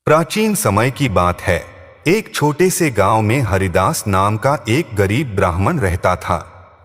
प्राचीन समय की बात है। एक छोटे से गांव में हरिदास नाम का एक गरीब ब्राह्मण रहता था।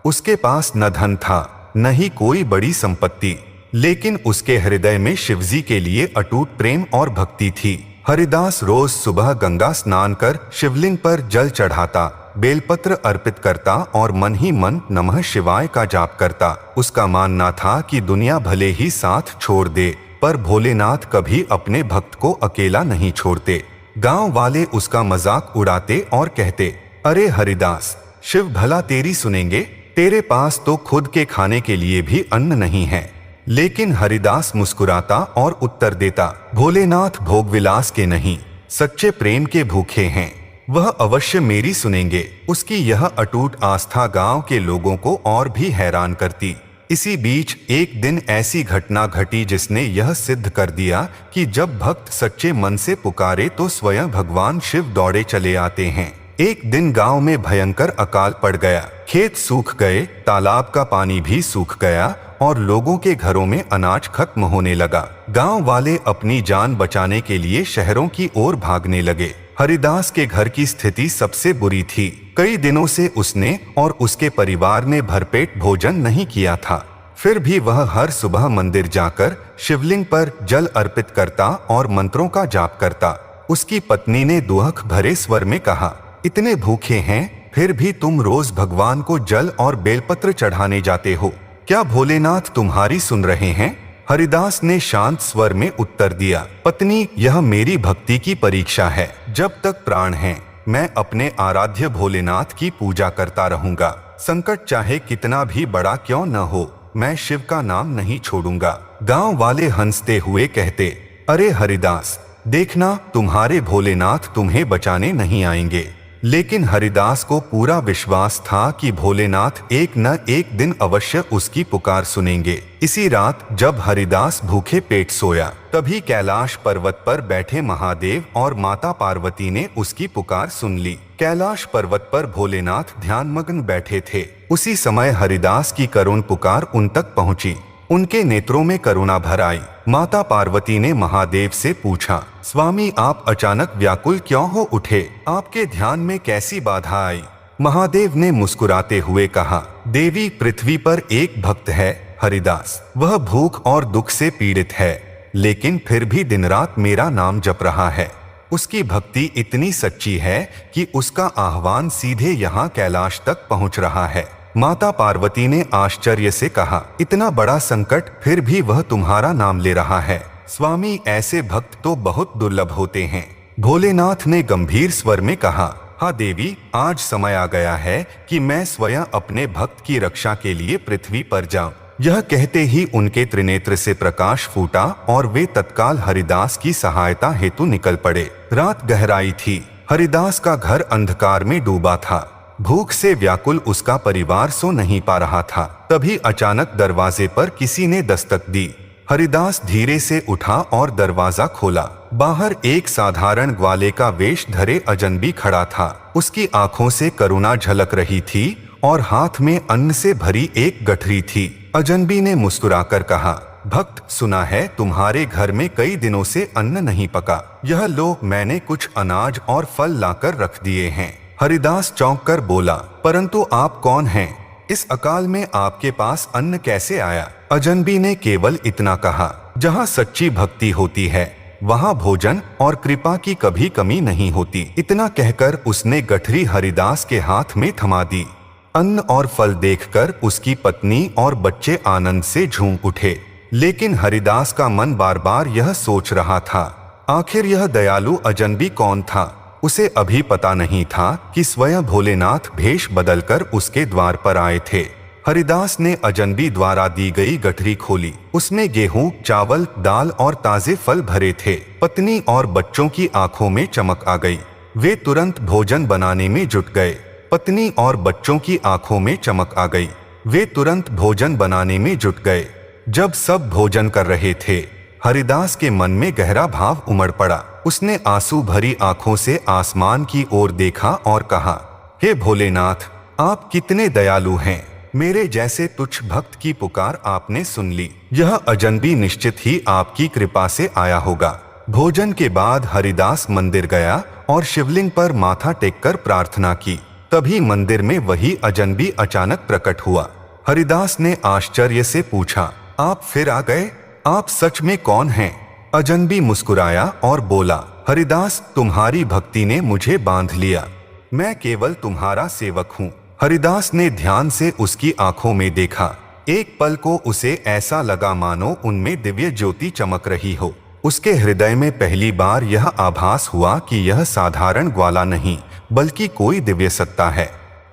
उसके पास न धन था, न ही कोई बड़ी संपत्ति, लेकिन उसके हृदय में शिवजी के लिए अटूट प्रेम और भक्ति थी। हरिदास रोज सुबह गंगा स्नान कर शिवलिंग पर जल चढ़ाता, बेलपत्र अर्पित करता और मन ही मन नमः शिवाय का जाप करता। उसका मानना था कि दुनिया भले ही साथ छोड़ दे, पर भोलेनाथ कभी अपने भक्त को अकेला नहीं छोड़ते। गांव वाले उसका मजाक उड़ाते और कहते, अरे हरिदास, शिव भला तेरी सुनेंगे, तेरे पास तो खुद के खाने के लिए भी अन्न नहीं है। लेकिन हरिदास मुस्कुराता और उत्तर देता, भोलेनाथ भोगविलास के नहीं, सच्चे प्रेम के भूखे हैं, वह अवश्य मेरी सुनेंगे। उसकी यह अटूट आस्था गांव के लोगों को और भी हैरान करती। इसी बीच एक दिन ऐसी घटना घटी जिसने यह सिद्ध कर दिया कि जब भक्त सच्चे मन से पुकारे तो स्वयं भगवान शिव दौड़े चले आते हैं। एक दिन गांव में भयंकर अकाल पड़ गया। खेत सूख गए, तालाब का पानी भी सूख गया और लोगों के घरों में अनाज खत्म होने लगा। गांव वाले अपनी जान बचाने के लिए शहरों की ओर भागने लगे। हरिदास के घर की स्थिति सबसे बुरी थी। कई दिनों से उसने और उसके परिवार ने भरपेट भोजन नहीं किया था। फिर भी वह हर सुबह मंदिर जाकर शिवलिंग पर जल अर्पित करता और मंत्रों का जाप करता। उसकी पत्नी ने दुहक भरे स्वर में कहा, इतने भूखे हैं फिर भी तुम रोज भगवान को जल और बेलपत्र चढ़ाने जाते हो, क्या भोलेनाथ तुम्हारी सुन रहे हैं? हरिदास ने शांत स्वर में उत्तर दिया, पत्नी, यह मेरी भक्ति की परीक्षा है। जब तक प्राण है मैं अपने आराध्य भोलेनाथ की पूजा करता रहूंगा। संकट चाहे कितना भी बड़ा क्यों न हो, मैं शिव का नाम नहीं छोड़ूंगा। गांव वाले हंसते हुए कहते, अरे हरिदास, देखना तुम्हारे भोलेनाथ तुम्हें बचाने नहीं आएंगे। लेकिन हरिदास को पूरा विश्वास था कि भोलेनाथ एक न एक दिन अवश्य उसकी पुकार सुनेंगे। इसी रात जब हरिदास भूखे पेट सोया, तभी कैलाश पर्वत पर बैठे महादेव और माता पार्वती ने उसकी पुकार सुन ली। कैलाश पर्वत पर भोलेनाथ ध्यानमग्न बैठे थे। उसी समय हरिदास की करुण पुकार उन तक पहुंची। उनके नेत्रों में करुणा भर आई। माता पार्वती ने महादेव से पूछा, स्वामी, आप अचानक व्याकुल क्यों हो उठे? आपके ध्यान में कैसी बाधा आई? महादेव ने मुस्कुराते हुए कहा, देवी, पृथ्वी पर एक भक्त है हरिदास। वह भूख और दुख से पीड़ित है, लेकिन फिर भी दिन रात मेरा नाम जप रहा है। उसकी भक्ति इतनी सच्ची है कि उसका आह्वान सीधे यहाँ कैलाश तक पहुँच रहा है। माता पार्वती ने आश्चर्य से कहा, इतना बड़ा संकट फिर भी वह तुम्हारा नाम ले रहा है। स्वामी, ऐसे भक्त तो बहुत दुर्लभ होते हैं। भोलेनाथ ने गंभीर स्वर में कहा, हाँ देवी, आज समय आ गया है कि मैं स्वयं अपने भक्त की रक्षा के लिए पृथ्वी पर जाऊं। यह कहते ही उनके त्रिनेत्र से प्रकाश फूटा और वे तत्काल हरिदास की सहायता हेतु निकल पड़े। रात गहराई थी। हरिदास का घर अंधकार में डूबा था। भूख से व्याकुल उसका परिवार सो नहीं पा रहा था। तभी अचानक दरवाजे पर किसी ने दस्तक दी। हरिदास धीरे से उठा और दरवाजा खोला। बाहर एक साधारण ग्वाले का वेश धरे अजनबी खड़ा था। उसकी आंखों से करुणा झलक रही थी और हाथ में अन्न से भरी एक गठरी थी। अजनबी ने मुस्कुराकर कहा, भक्त, सुना है तुम्हारे घर में कई दिनों से अन्न नहीं पका। यह लो, मैंने कुछ अनाज और फल लाकर रख दिए हैं। हरिदास चौंक कर बोला, परंतु आप कौन हैं? इस अकाल में आपके पास अन्न कैसे आया? अजनबी ने केवल इतना कहा, जहाँ सच्ची भक्ति होती है वहाँ भोजन और कृपा की कभी कमी नहीं होती। इतना कहकर उसने गठरी हरिदास के हाथ में थमा दी। अन्न और फल देखकर उसकी पत्नी और बच्चे आनंद से झूम उठे। लेकिन हरिदास का मन बार बार यह सोच रहा था, आखिर यह दयालु अजनबी कौन था? उसे अभी पता नहीं था कि स्वयं भोलेनाथ भेष बदलकर उसके द्वार पर आए थे। हरिदास ने अजनबी द्वारा दी गई गठरी खोली। उसमें गेहूं, चावल, दाल और ताजे फल भरे थे। पत्नी और बच्चों की आंखों में चमक आ गई। वे तुरंत भोजन बनाने में जुट गए। पत्नी और बच्चों की आंखों में चमक आ गई। वे तुरंत भोजन बनाने में जुट गए। जब सब भोजन कर रहे थे, हरिदास के मन में गहरा भाव उमड़ पड़ा। उसने आंसू भरी आंखों से आसमान की ओर देखा और कहा, हे भोलेनाथ, आप कितने दयालु हैं। मेरे जैसे तुच्छ भक्त की पुकार आपने सुन ली। यह अजनबी निश्चित ही आपकी कृपा से आया होगा। भोजन के बाद हरिदास मंदिर गया और शिवलिंग पर माथा टेककर प्रार्थना की। तभी मंदिर में वही अजनबी अचानक प्रकट हुआ। हरिदास ने आश्चर्य से पूछा, आप फिर आ गए? आप सच में कौन हैं? अजनबी मुस्कुराया और बोला, हरिदास, तुम्हारी भक्ति ने मुझे बांध लिया। मैं केवल तुम्हारा सेवक हूँ। हरिदास ने ध्यान से उसकी आंखों में देखा। एक पल को उसे ऐसा लगा मानो उनमें दिव्य ज्योति चमक रही हो। उसके हृदय में पहली बार यह आभास हुआ कि यह साधारण ग्वाला नहीं, बल्कि कोई दिव्य सत्ता है।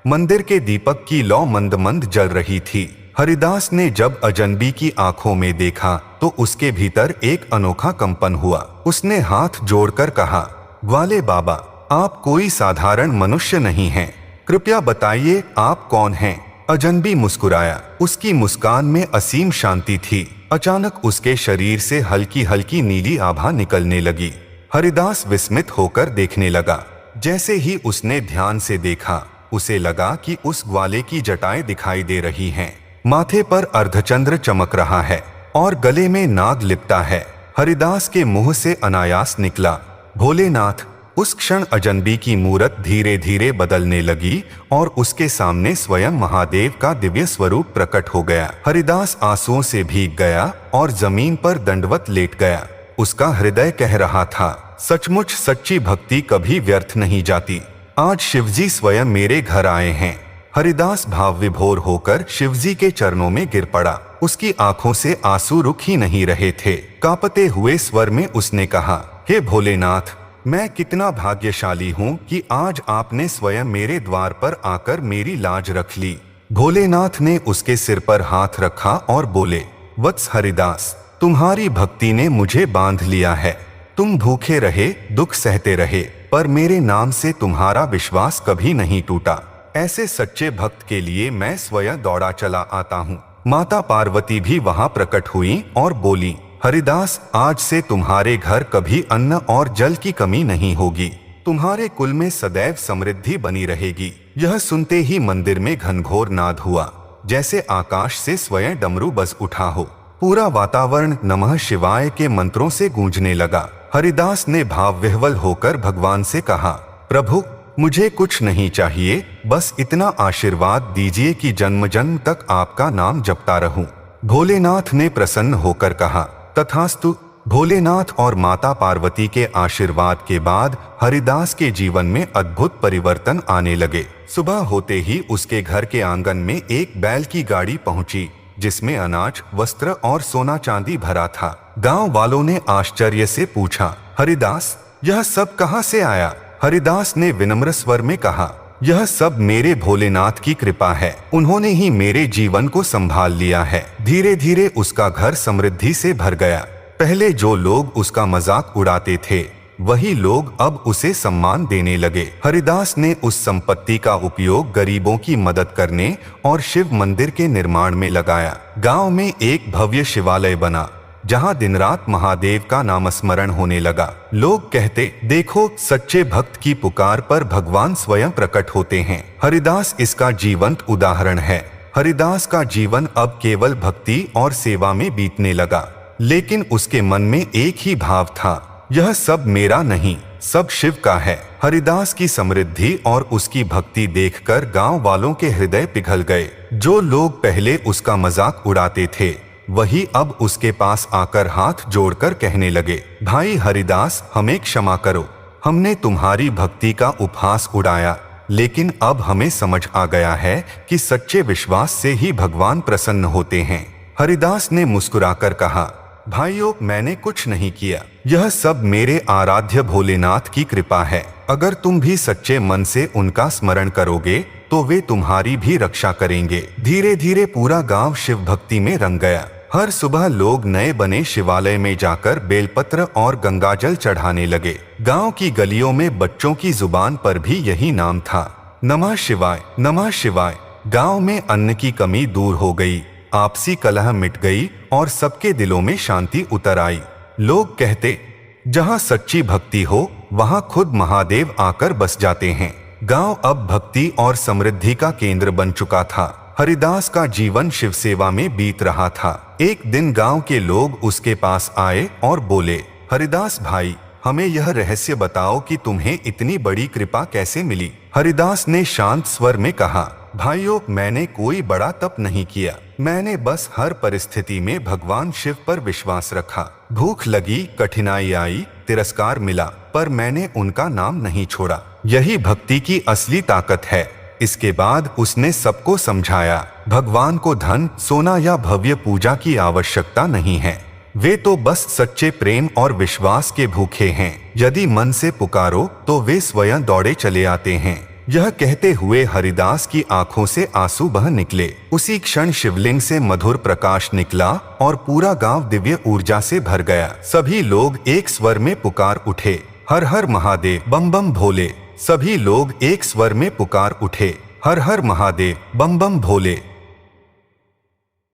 मंदिर के दीपक की लौ मंद मंद जल रही थी। हरिदास ने जब अजनबी की आंखों में देखा तो उसके भीतर एक अनोखा कंपन हुआ। उसने हाथ जोड़कर कहा, ग्वाले बाबा, आप कोई साधारण मनुष्य नहीं हैं। कृपया बताइए आप कौन हैं? अजनबी मुस्कुराया। उसकी मुस्कान में असीम शांति थी। अचानक उसके शरीर से हल्की हल्की नीली आभा निकलने लगी। हरिदास विस्मित होकर देखने लगा। जैसे ही उसने ध्यान से देखा, उसे लगा कि उस ग्वाले की जटाएं दिखाई दे रही हैं। माथे पर अर्धचंद्र चमक रहा है और गले में नाग लिपटा है। हरिदास के मुंह से अनायास निकला, भोलेनाथ। उस क्षण अजनबी की मूरत धीरे धीरे बदलने लगी और उसके सामने स्वयं महादेव का दिव्य स्वरूप प्रकट हो गया। हरिदास आंसुओं से भीग गया और जमीन पर दंडवत लेट गया। उसका हृदय कह रहा था, सचमुच सच्ची भक्ति कभी व्यर्थ नहीं जाती। आज शिवजी स्वयं मेरे घर आए हैं। हरिदास भाव विभोर होकर शिवजी के चरणों में गिर पड़ा। उसकी आंखों से आंसू रुक ही नहीं रहे थे। कांपते हुए स्वर में उसने कहा, हे भोलेनाथ, मैं कितना भाग्यशाली हूँ कि आज आपने स्वयं मेरे द्वार पर आकर मेरी लाज रख ली। भोलेनाथ ने उसके सिर पर हाथ रखा और बोले, वत्स हरिदास, तुम्हारी भक्ति ने मुझे बांध लिया है। तुम भूखे रहे, दुख सहते रहे, पर मेरे नाम से तुम्हारा विश्वास कभी नहीं टूटा। ऐसे सच्चे भक्त के लिए मैं स्वयं दौड़ा चला आता हूँ। माता पार्वती भी वहां प्रकट हुई और बोली, हरिदास, आज से तुम्हारे घर कभी अन्न और जल की कमी नहीं होगी। तुम्हारे कुल में सदैव समृद्धि बनी रहेगी। यह सुनते ही मंदिर में घनघोर नाद हुआ, जैसे आकाश से स्वयं डमरू बज उठा हो। पूरा वातावरण नमः शिवाय के मंत्रों से गूंजने लगा। हरिदास ने भाव विह्वल होकर भगवान से कहा, प्रभु, मुझे कुछ नहीं चाहिए, बस इतना आशीर्वाद दीजिए कि जन्म जन्म तक आपका नाम जपता रहूं। भोलेनाथ ने प्रसन्न होकर कहा, तथास्तु। भोलेनाथ और माता पार्वती के आशीर्वाद के बाद हरिदास के जीवन में अद्भुत परिवर्तन आने लगे। सुबह होते ही उसके घर के आंगन में एक बैल की गाड़ी पहुंची, जिसमें अनाज, वस्त्र और सोना चांदी भरा था। गांव वालों ने आश्चर्य से पूछा, हरिदास, यह सब कहां से आया? हरिदास ने विनम्र स्वर में कहा, यह सब मेरे भोलेनाथ की कृपा है। उन्होंने ही मेरे जीवन को संभाल लिया है। धीरे धीरे उसका घर समृद्धि से भर गया। पहले जो लोग उसका मजाक उड़ाते थे, वही लोग अब उसे सम्मान देने लगे। हरिदास ने उस संपत्ति का उपयोग गरीबों की मदद करने और शिव मंदिर के निर्माण में लगाया। गांव में एक भव्य शिवालय बना, जहां दिन रात महादेव का नामस्मरण होने लगा। लोग कहते, देखो, सच्चे भक्त की पुकार पर भगवान स्वयं प्रकट होते हैं। हरिदास इसका जीवंत उदाहरण है। हरिदास का जीवन अब केवल भक्ति और सेवा में बीतने लगा, लेकिन उसके मन में एक ही भाव था, यह सब मेरा नहीं, सब शिव का है। हरिदास की समृद्धि और उसकी भक्ति देखकर गांव वालों के हृदय पिघल गए। जो लोग पहले उसका मजाक उड़ाते थे, वही अब उसके पास आकर हाथ जोड़कर कहने लगे, भाई हरिदास, हमें क्षमा करो। हमने तुम्हारी भक्ति का उपहास उड़ाया, लेकिन अब हमें समझ आ गया है कि सच्चे विश्वास से ही भगवान प्रसन्न होते हैं। हरिदास ने मुस्कुराकर कहा, भाइयों, मैंने कुछ नहीं किया। यह सब मेरे आराध्य भोलेनाथ की कृपा है। अगर तुम भी सच्चे मन से उनका स्मरण करोगे तो वे तुम्हारी भी रक्षा करेंगे। धीरे धीरे पूरा गांव शिव भक्ति में रंग गया। हर सुबह लोग नए बने शिवालय में जाकर बेलपत्र और गंगाजल चढ़ाने लगे। गांव की गलियों में बच्चों की जुबान पर भी यही नाम था, नमः शिवाय, नमः शिवाय। गांव में अन्न की कमी दूर हो गई, आपसी कलह मिट गई और सबके दिलों में शांति उतर आई। लोग कहते, जहां सच्ची भक्ति हो, वहां खुद महादेव आकर बस जाते हैं। गांव अब भक्ति और समृद्धि का केंद्र बन चुका था। हरिदास का जीवन शिव सेवा में बीत रहा था। एक दिन गांव के लोग उसके पास आए और बोले, हरिदास भाई, हमें यह रहस्य बताओ कि तुम्हें इतनी बड़ी कृपा कैसे मिली। हरिदास ने शांत स्वर में कहा, भाइयों, मैंने कोई बड़ा तप नहीं किया। मैंने बस हर परिस्थिति में भगवान शिव पर विश्वास रखा। भूख लगी, कठिनाई आई, तिरस्कार मिला, पर मैंने उनका नाम नहीं छोड़ा। यही भक्ति की असली ताकत है। इसके बाद उसने सबको समझाया, भगवान को धन, सोना या भव्य पूजा की आवश्यकता नहीं है। वे तो बस सच्चे प्रेम और विश्वास के भूखे हैं। यदि मन से पुकारो तो वे स्वयं दौड़े चले आते हैं। यह कहते हुए हरिदास की आंखों से आंसू बह निकले। उसी क्षण शिवलिंग से मधुर प्रकाश निकला और पूरा गांव दिव्य ऊर्जा से भर गया। सभी लोग एक स्वर में पुकार उठे, हर हर महादेव, बम बम भोले। सभी लोग एक स्वर में पुकार उठे, हर हर महादेव, बम बम भोले।